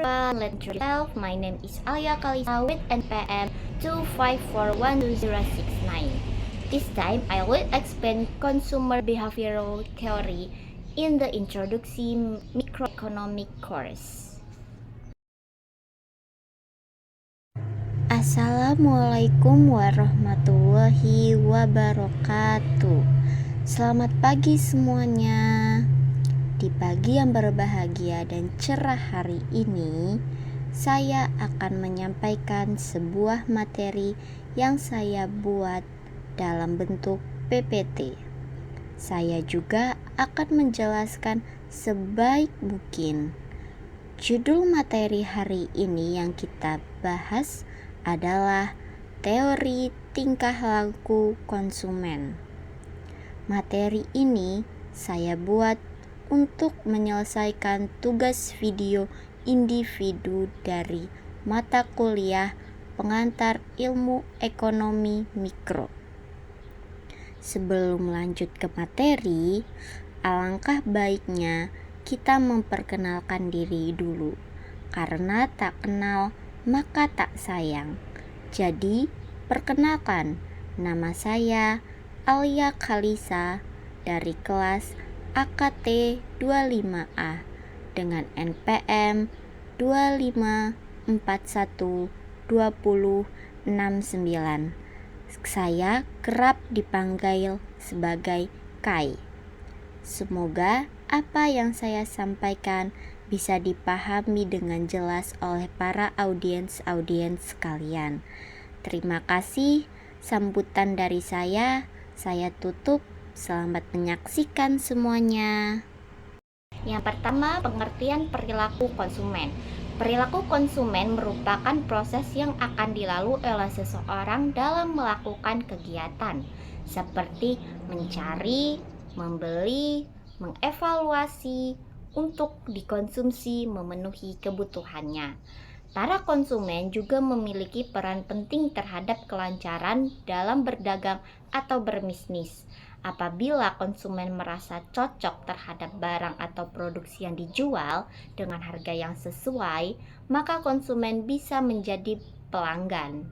Let's introduce yourself. My name is Alia Kalisa with NPM 2541269. This time, I will explain consumer behavioral theory in the Introduction Microeconomic course. Assalamualaikum warahmatullahi wabarakatuh. Selamat pagi semuanya. Di pagi yang berbahagia dan cerah hari ini, saya akan menyampaikan sebuah materi yang saya buat dalam bentuk PPT. Saya juga akan menjelaskan sebaik mungkin. Judul materi hari ini yang kita bahas adalah teori tingkah laku konsumen. Materi ini saya buat untuk menyelesaikan tugas video individu dari mata kuliah pengantar ilmu ekonomi mikro. Sebelum lanjut ke materi, alangkah baiknya kita memperkenalkan diri dulu, karena tak kenal maka tak sayang. Jadi, perkenalkan, nama saya Alia Kalisa dari kelas AKT 25A dengan NPM 25412069. Saya kerap dipanggil sebagai Kai. Semoga apa yang saya sampaikan bisa dipahami dengan jelas oleh para audiens sekalian. Terima kasih sambutan dari saya tutup. Selamat menyaksikan semuanya. Yang pertama, pengertian perilaku konsumen. Perilaku konsumen merupakan proses yang akan dilalui oleh seseorang dalam melakukan kegiatan seperti mencari, membeli, mengevaluasi, untuk dikonsumsi memenuhi kebutuhannya. Para konsumen juga memiliki peran penting terhadap kelancaran dalam berdagang atau berbisnis. Apabila konsumen merasa cocok terhadap barang atau produksi yang dijual dengan harga yang sesuai, maka konsumen bisa menjadi pelanggan.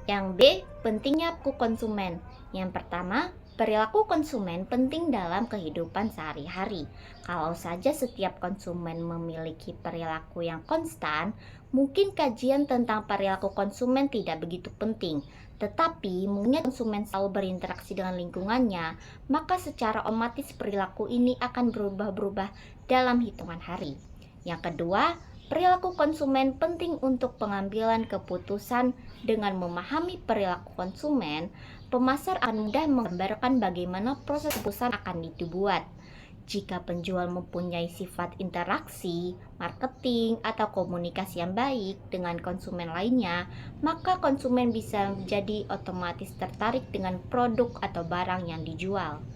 Yang B, pentingnya perilaku konsumen. Yang pertama, perilaku konsumen penting dalam kehidupan sehari-hari. Kalau saja setiap konsumen memiliki perilaku yang konstan, mungkin kajian tentang perilaku konsumen tidak begitu penting. Tetapi, mengingat konsumen selalu berinteraksi dengan lingkungannya, maka secara otomatis perilaku ini akan berubah-ubah dalam hitungan hari. Yang kedua, perilaku konsumen penting untuk pengambilan keputusan. Dengan memahami perilaku konsumen, pemasar akan mudah menggambarkan bagaimana proses keputusan akan dibuat. Jika penjual mempunyai sifat interaksi, marketing, atau komunikasi yang baik dengan konsumen lainnya, maka konsumen bisa menjadi otomatis tertarik dengan produk atau barang yang dijual.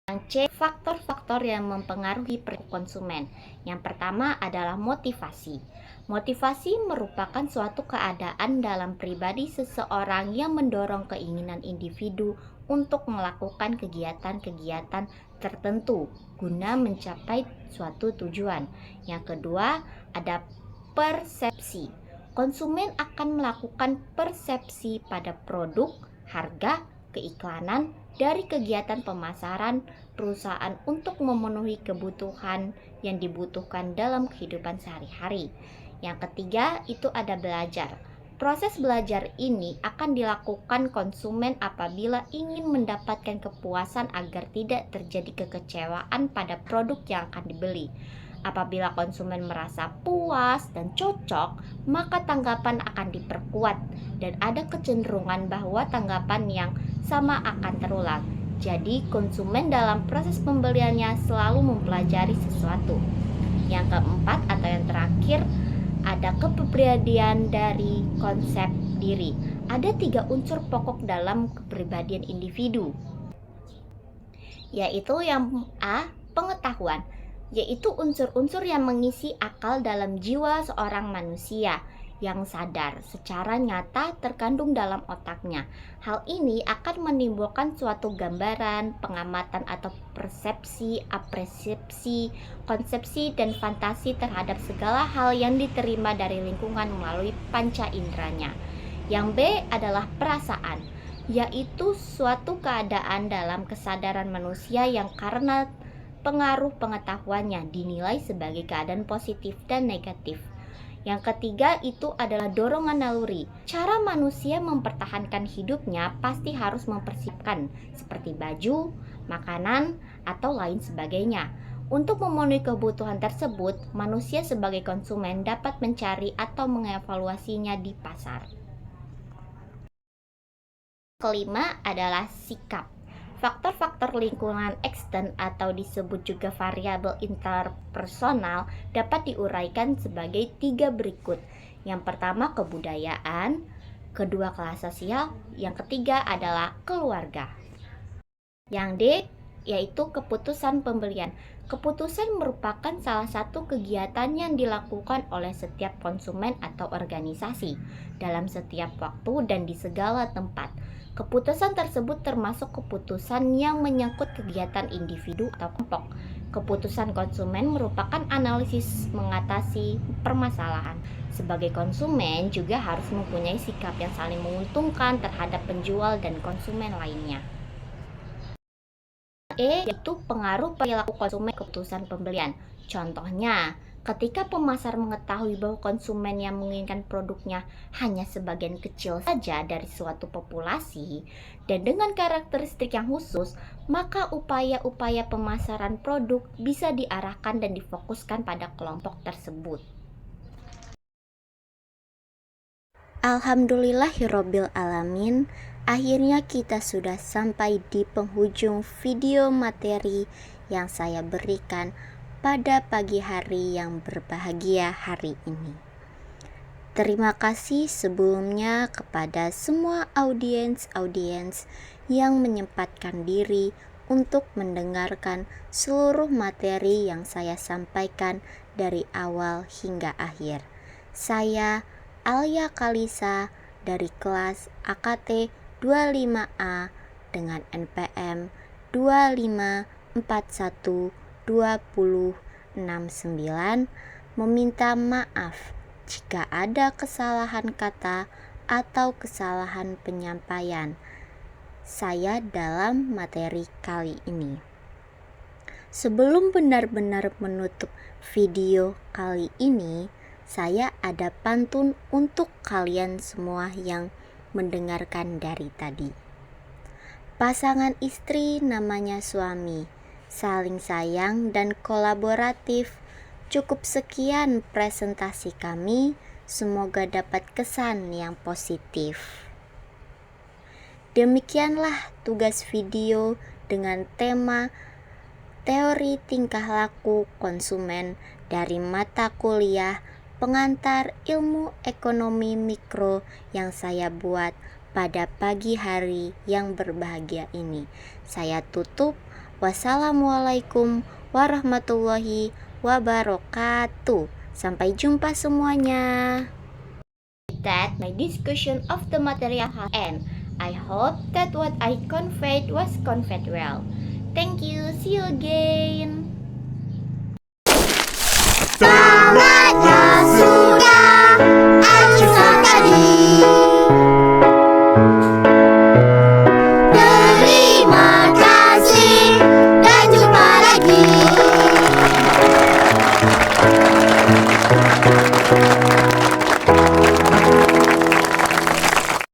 Yang C, faktor-faktor yang mempengaruhi perilaku konsumen. Yang pertama adalah motivasi. Motivasi merupakan suatu keadaan dalam pribadi seseorang yang mendorong keinginan individu untuk melakukan kegiatan-kegiatan tertentu guna mencapai suatu tujuan. Yang kedua, ada persepsi. Konsumen akan melakukan persepsi pada produk, harga, keiklanan dari kegiatan pemasaran perusahaan untuk memenuhi kebutuhan yang dibutuhkan dalam kehidupan sehari-hari. Yang ketiga, itu ada belajar. Proses belajar ini akan dilakukan konsumen apabila ingin mendapatkan kepuasan agar tidak terjadi kekecewaan pada produk yang akan dibeli. Apabila konsumen merasa puas dan cocok, maka tanggapan akan diperkuat dan ada kecenderungan bahwa tanggapan yang sama akan terulang. Jadi, konsumen dalam proses pembeliannya selalu mempelajari sesuatu. Yang keempat atau yang terakhir, ada kepribadian dari konsep diri. Ada 3 unsur pokok dalam kepribadian individu, yaitu yang A, pengetahuan, yaitu unsur-unsur yang mengisi akal dalam jiwa seorang manusia yang sadar secara nyata terkandung dalam otaknya. Hal ini akan menimbulkan suatu gambaran, pengamatan atau persepsi, apresepsi, konsepsi, dan fantasi terhadap segala hal yang diterima dari lingkungan melalui panca inderanya. Yang B adalah perasaan, yaitu suatu keadaan dalam kesadaran manusia yang karena pengaruh pengetahuannya dinilai sebagai keadaan positif dan negatif. Yang ketiga itu adalah dorongan naluri. Cara manusia mempertahankan hidupnya pasti harus mempersiapkan seperti baju, makanan, atau lain sebagainya. Untuk memenuhi kebutuhan tersebut, manusia sebagai konsumen dapat mencari atau mengevaluasinya di pasar. Kelima adalah sikap. Faktor-faktor lingkungan ekstern atau disebut juga variabel interpersonal dapat diuraikan sebagai 3 berikut. Yang pertama kebudayaan, kedua kelas sosial, yang ketiga adalah keluarga. Yang D yaitu keputusan pembelian. Keputusan merupakan salah satu kegiatan yang dilakukan oleh setiap konsumen atau organisasi dalam setiap waktu dan di segala tempat. Keputusan tersebut termasuk keputusan yang menyangkut kegiatan individu atau kelompok. Keputusan konsumen merupakan analisis mengatasi permasalahan. Sebagai konsumen juga harus mempunyai sikap yang saling menguntungkan terhadap penjual dan konsumen lainnya. Yaitu pengaruh perilaku konsumen keputusan pembelian. Contohnya, ketika pemasar mengetahui bahwa konsumen yang menginginkan produknya hanya sebagian kecil saja dari suatu populasi dan dengan karakteristik yang khusus, maka upaya-upaya pemasaran produk bisa diarahkan dan difokuskan pada kelompok tersebut. Alhamdulillahirabbil alamin. Akhirnya kita sudah sampai di penghujung video materi yang saya berikan pada pagi hari yang berbahagia hari ini. Terima kasih sebelumnya kepada semua audiens yang menyempatkan diri untuk mendengarkan seluruh materi yang saya sampaikan dari awal hingga akhir. Saya Alia Kalisa dari kelas AKT 25A dengan NPM 25412069 meminta maaf jika ada kesalahan kata atau kesalahan penyampaian saya dalam materi kali ini. Sebelum benar-benar menutup video kali ini, saya ada pantun untuk kalian semua yang mendengarkan dari tadi. Pasangan istri namanya suami, saling sayang dan kolaboratif. Cukup sekian presentasi kami, semoga dapat kesan yang positif. Demikianlah tugas video dengan tema teori tingkah laku konsumen dari mata kuliah pengantar ilmu ekonomi mikro yang saya buat pada pagi hari yang berbahagia ini. Saya tutup. Wassalamualaikum warahmatullahi wabarakatuh. Sampai jumpa semuanya. That my discussion of the material has end. I hope that what I conveyed was conveyed well. Thank you. See you again.